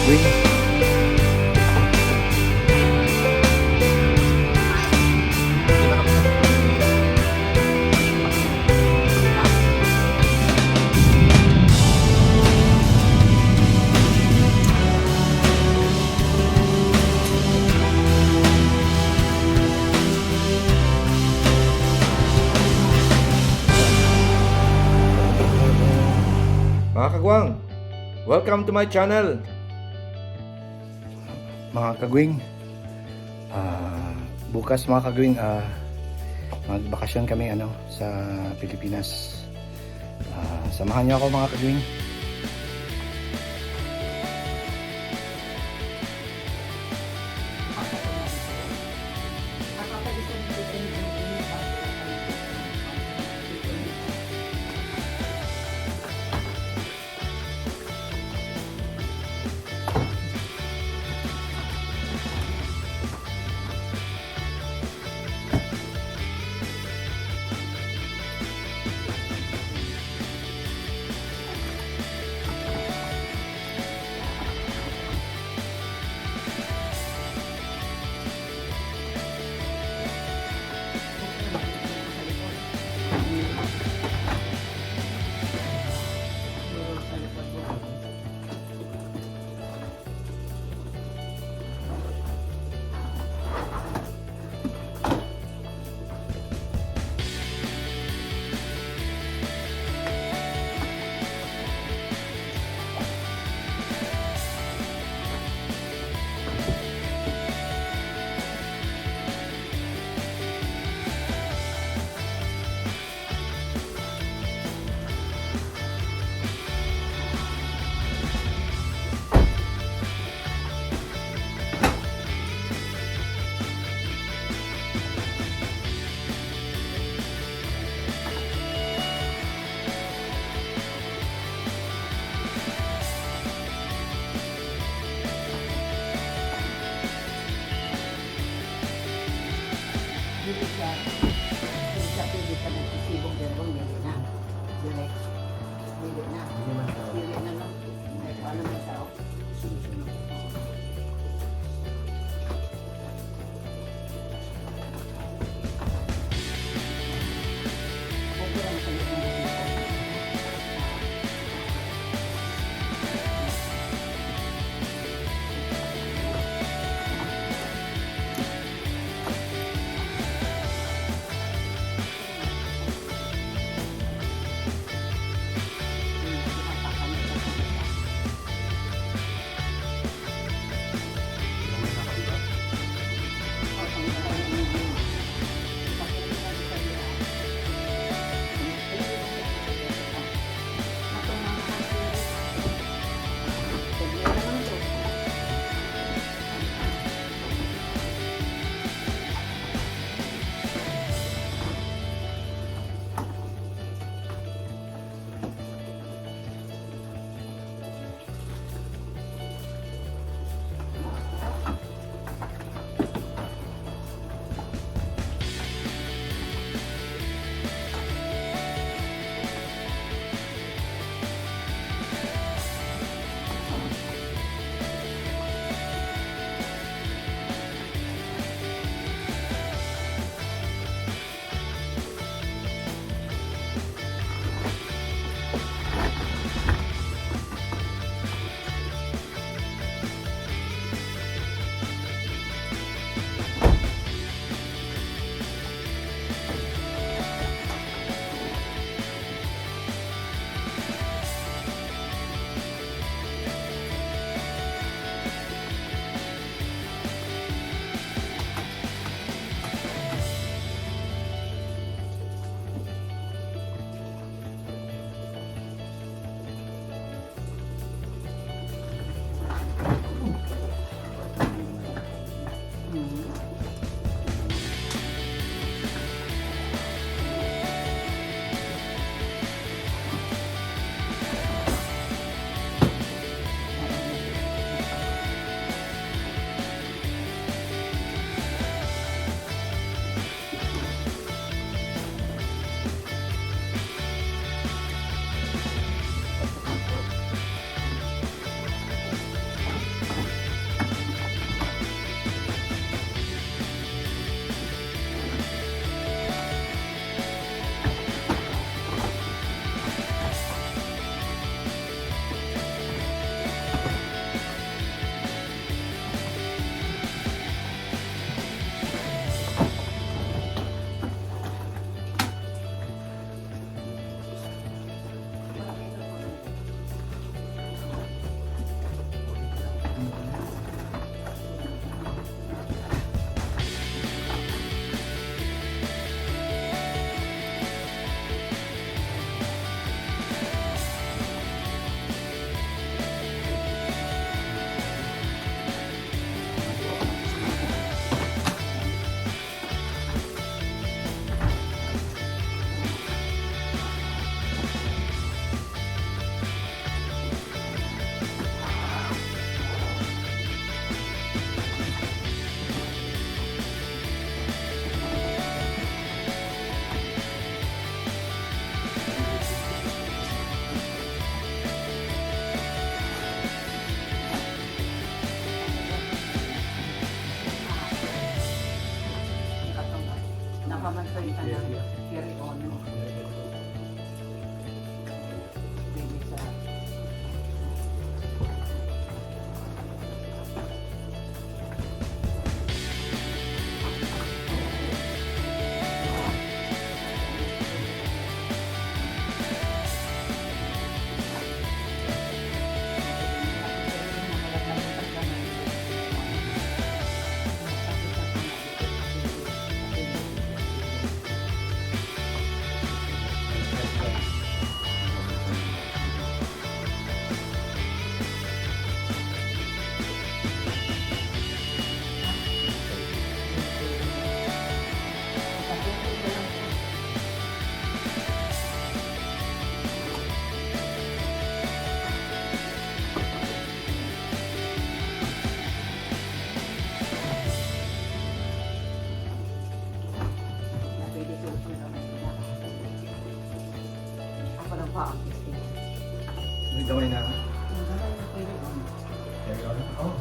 kagwing. Mga kagwang, welcome to my channel. Mga kagwing, bukas mga kagwing, magbakasyon kami sa Pilipinas. Samahan niyo ako mga kagwing. salita na carry on. Baby sa ako lang pa ang testing. May gawin na. Ang gano'n na carry on. Carry on. Oh.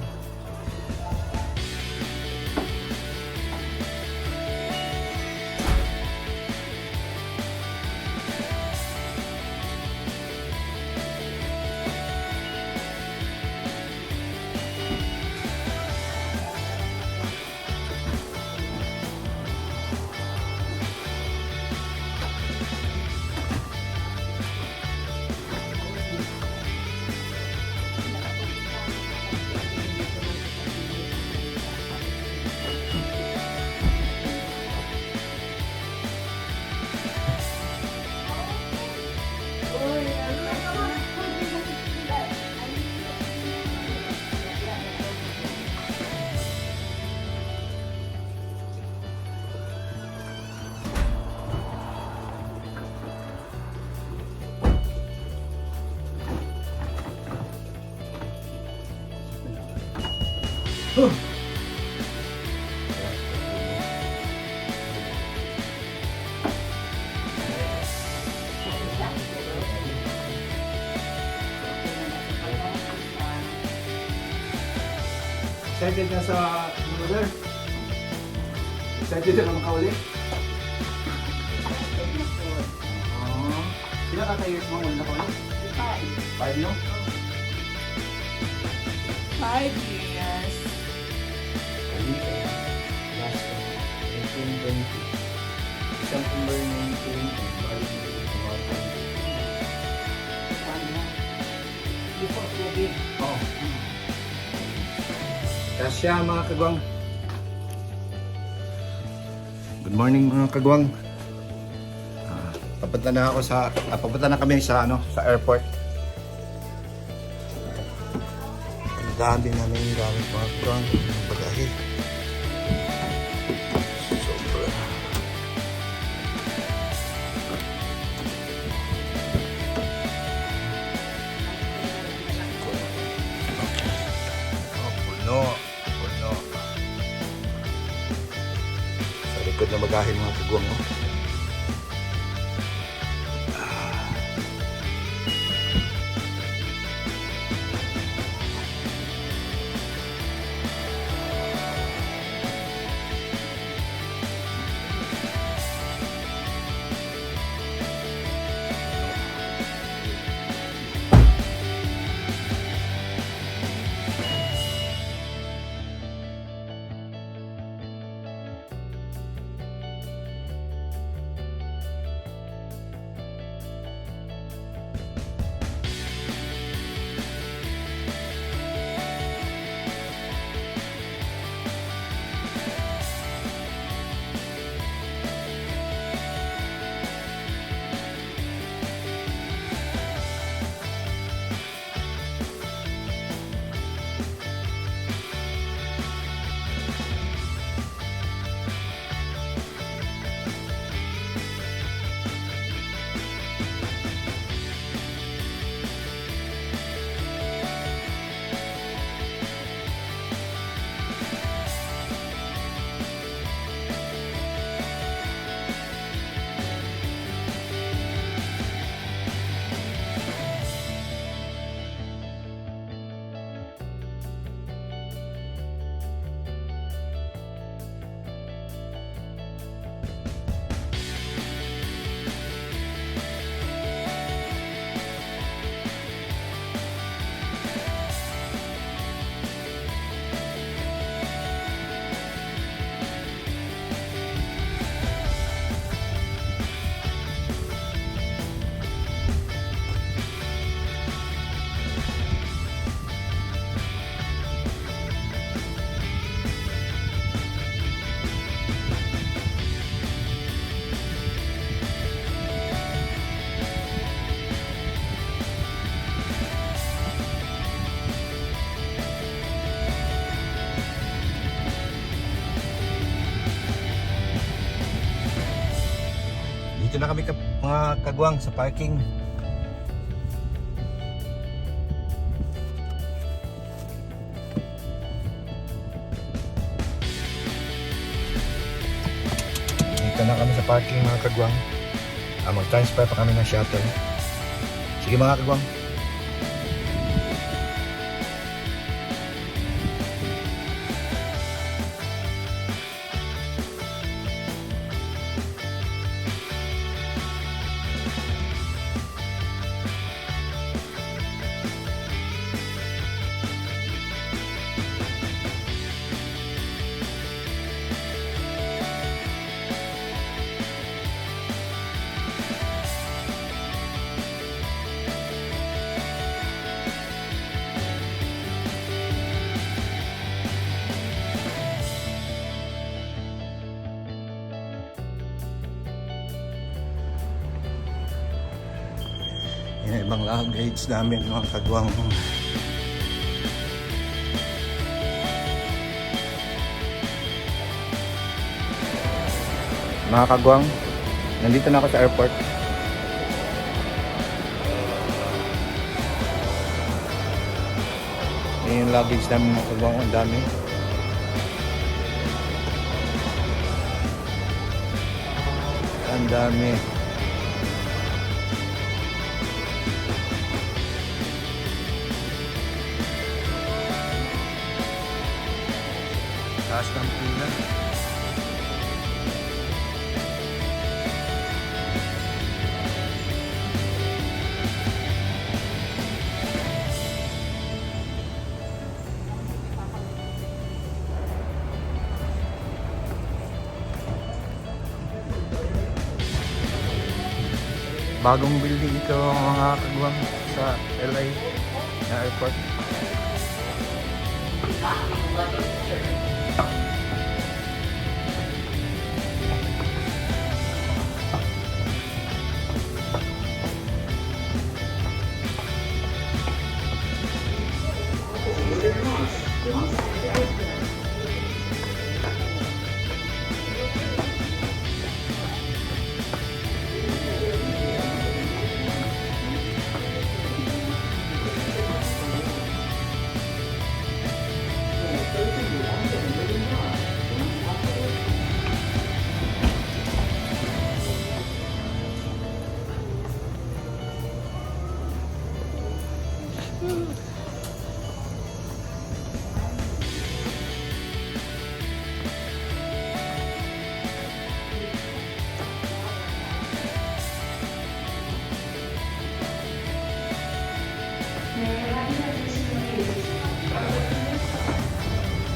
Excited na sa mother? Excited na makaulit? Sila ka years mo ulit ako ulit? 5 no? 5 years. Last 1820. September 19 Before COVID. Oh. Kasya mga kagwang. Good morning mga kagwang. Papunta na ako sa papunta na kami sa sa airport. Ang dami namin yung gamit mga kagwang, yung bagahe. Sobra. Oh, puno. Sa likod na bagahe mga kagwang. Oh. Dito na kami mga kagwang sa parking. Dito na kami sa parking mga kagwang. Mag-transfer pa kami ng shuttle. Sige mga kagwang. Yung ibang luggage namin mga kagwang. Mga kagwang, nandito na ako sa airport. Yung luggage namin mga kagwang, ang dami. Ang dami. Taas ng pila. Bagong building ito mga kagwang sa LA na airport.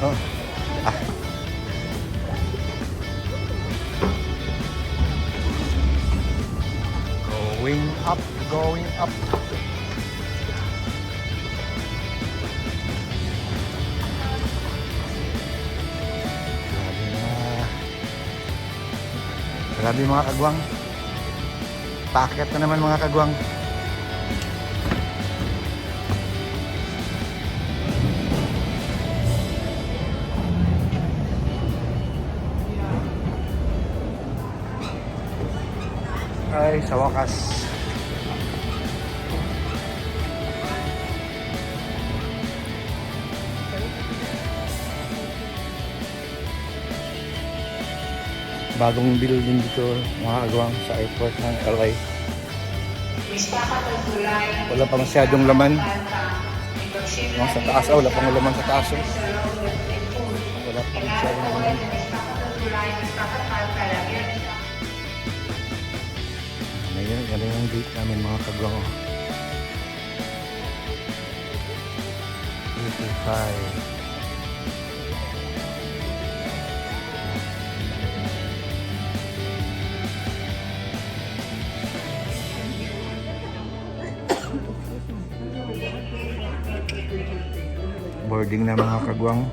Oh. Ah. Going up, going up. Grabe mga kagwang. Paakyat na naman mga kagwang. Ay, sa wakas. Bagong building dito mga kagwang sa airport ng LA. Wala pa masyadong laman. Sa taas, wala pang laman sa taas. Wala pa masyadong laman. Yan yung gate namin mga kagwang. 85. Boarding na mga kagwang.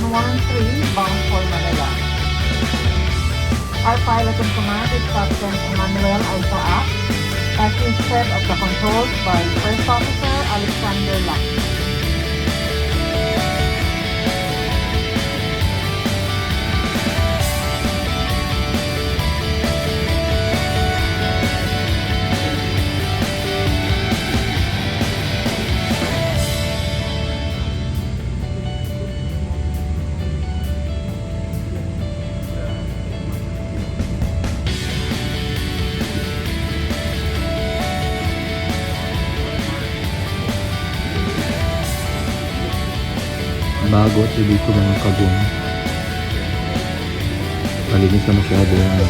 113 bound for Manila. Our pilot in command is Captain Emmanuel Altaa, acting head of the controls by First Officer Alexander Lack. Bago at dito mga kagong. Malinis na masyado yung ano.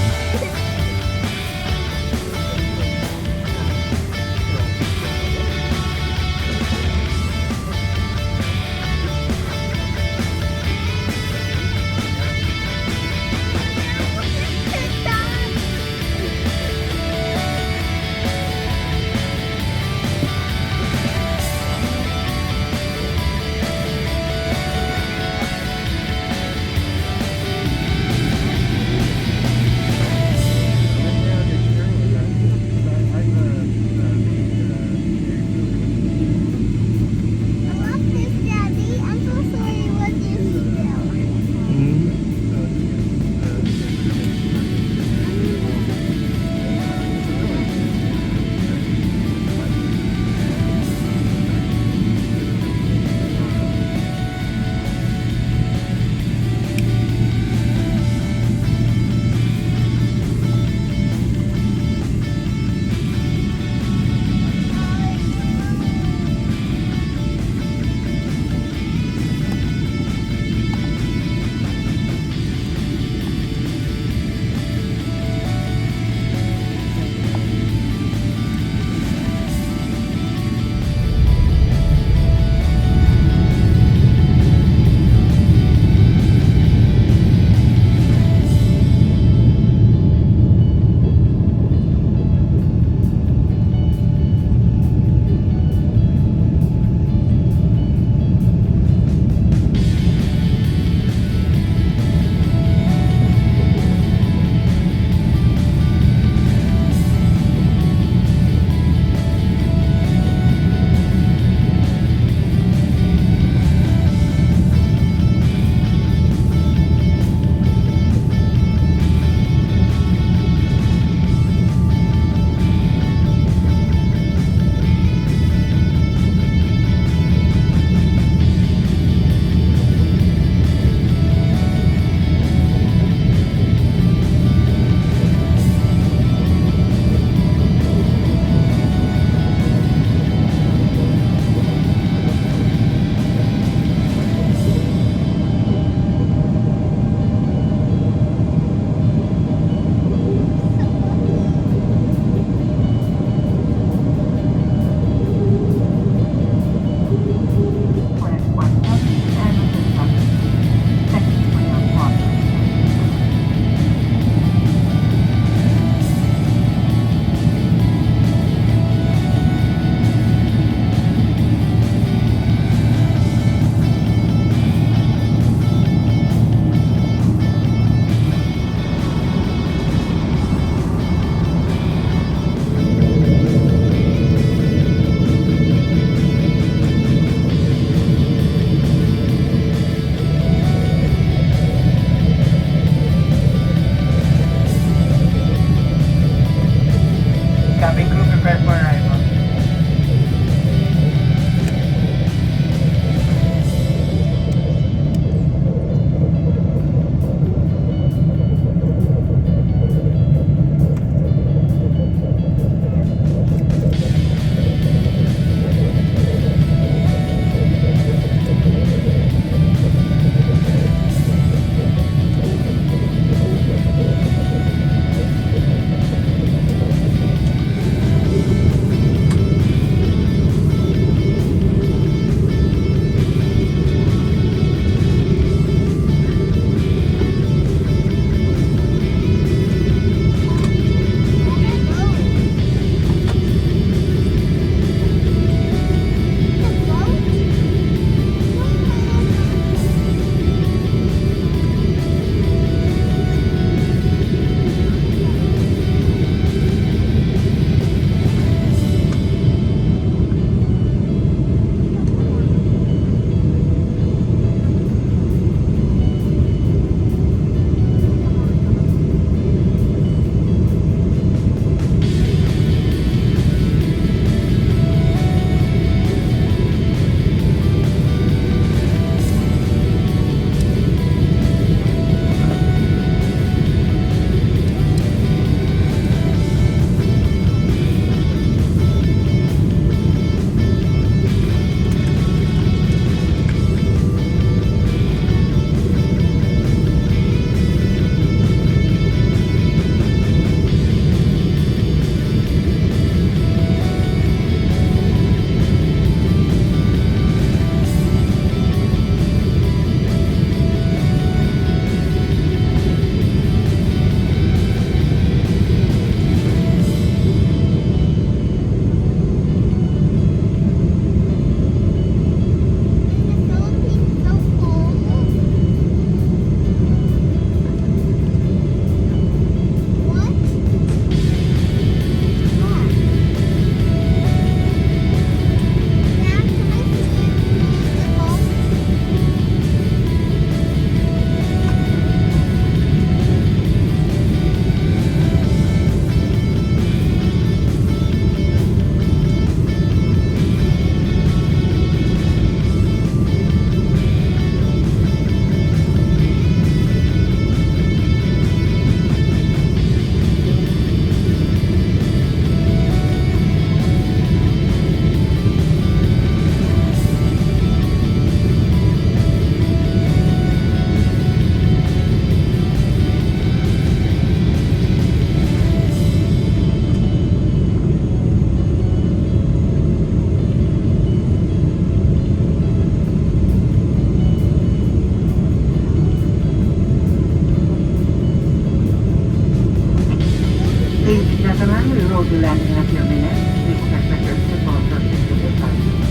in a few minutes. Please check that your seatbelts are securely fastened.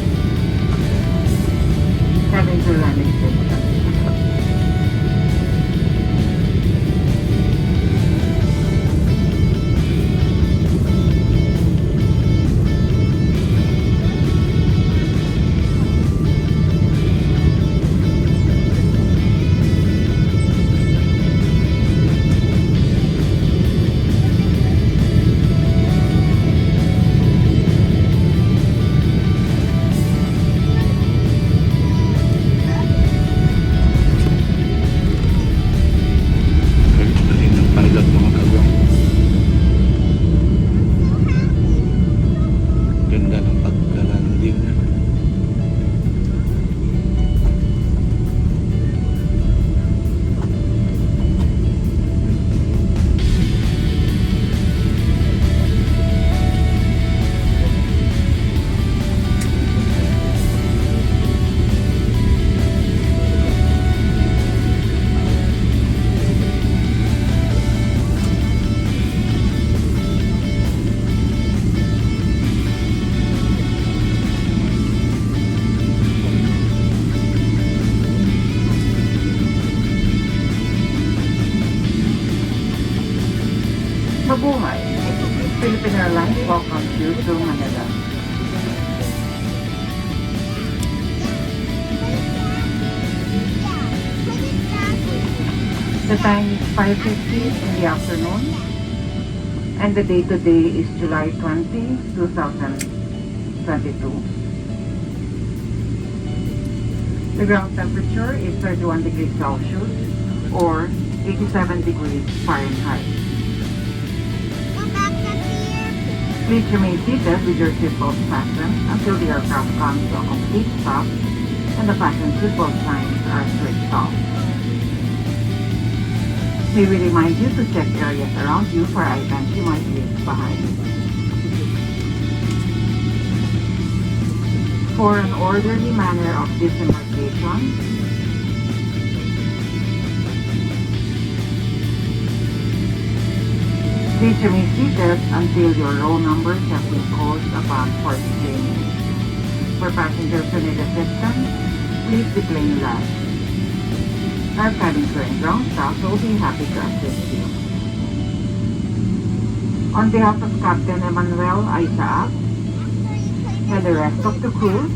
Cabin crew landing station. Galing ng pilot mga kagwang. Ganda ng pagka-landing. Mabuhay! Philippine Airlines welcomes you to Manila. The time is 5:50 in the afternoon, and the date today is July 20, 2022. The ground temperature is 31 degrees Celsius or 87 degrees Fahrenheit. Please remain seated with your seatbelt fastened until the aircraft comes to a complete stop and the fasten seatbelt signs are switched off. May we remind you to check areas around you for items you might leave behind. For an orderly manner of disembarkation, please remain seated until your roll numbers have been called upon for declaiming. For passengers who need assistance, please declaim last. Our cabin crew and ground staff will be happy to assist you. On behalf of Captain Emmanuel Isaac and the rest of the crew,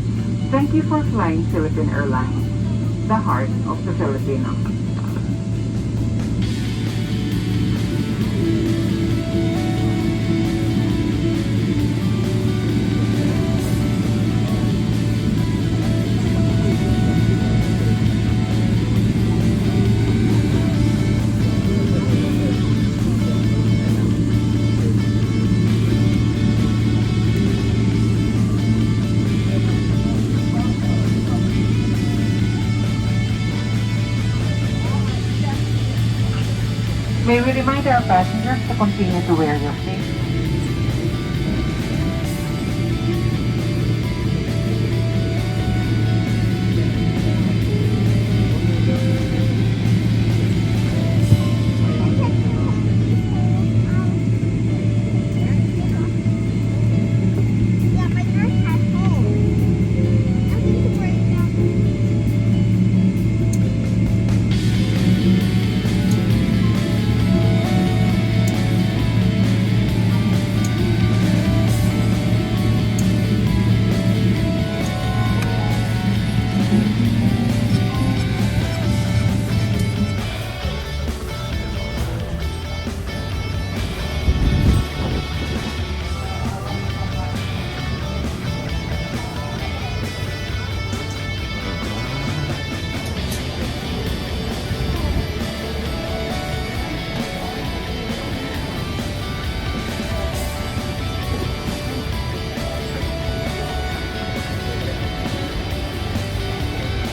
thank you for flying Philippine Airlines, the heart of the Filipino. May we remind our passengers to continue to wear your seatbelt.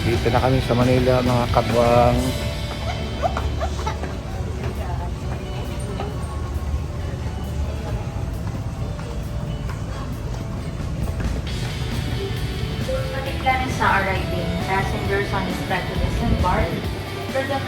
Dito na kami sa Manila mga kabwang. Particularly sa arriving passengers on this flight to disembark, for the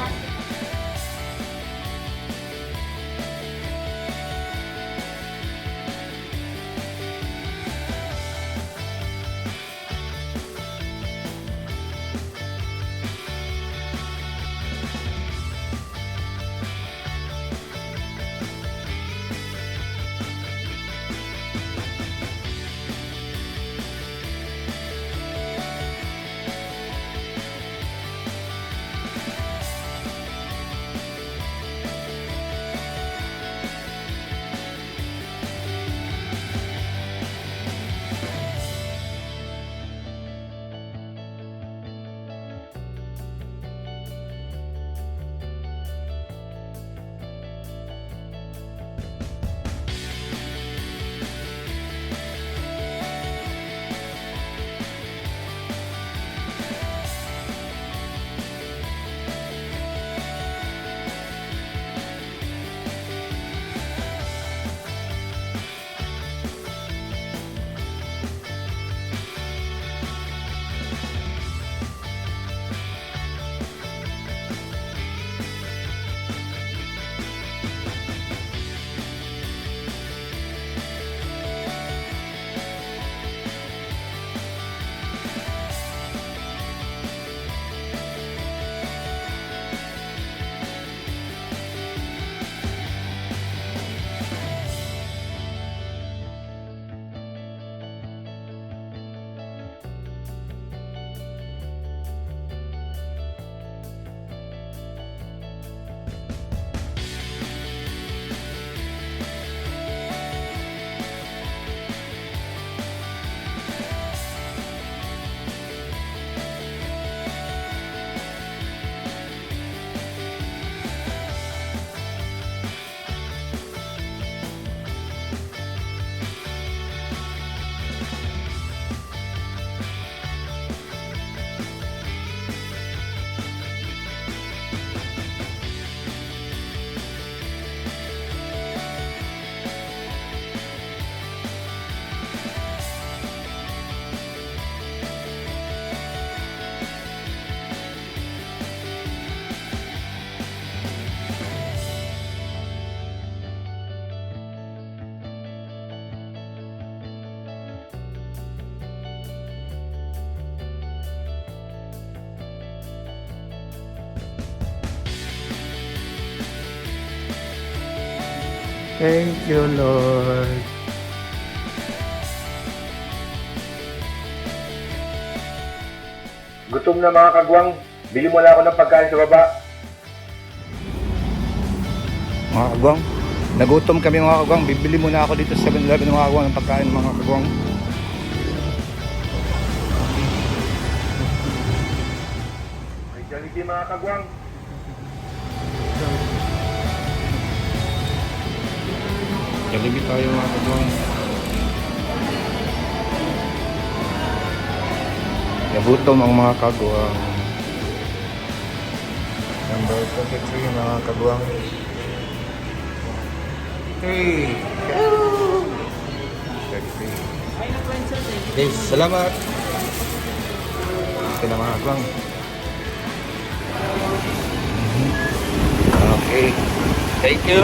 Thank you, Lord. Gutom na mga kagwang, bili mo lang ako ng pagkain sa baba. Mga kagwang, nagutom kami mga kagwang. Bibili muna ako dito sa 7-Eleven mga kagwang ng pagkain mga kagwang. May Jollibee mga kagwang. Jollibee tayo mga kagwang. Nagutom ang mga kagwang. Number 23 mga kagwang. Hey! 33. Ay, na-friends sir. Thank you. Okay, salamat. Ito na mga kagwang. Okay. Thank you.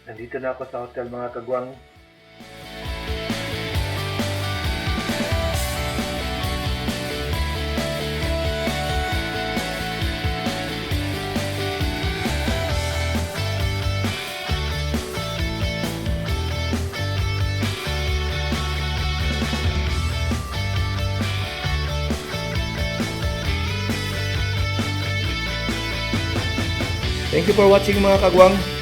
Nandito na ako sa hotel mga kagwang. Thank you for watching mga kagwang.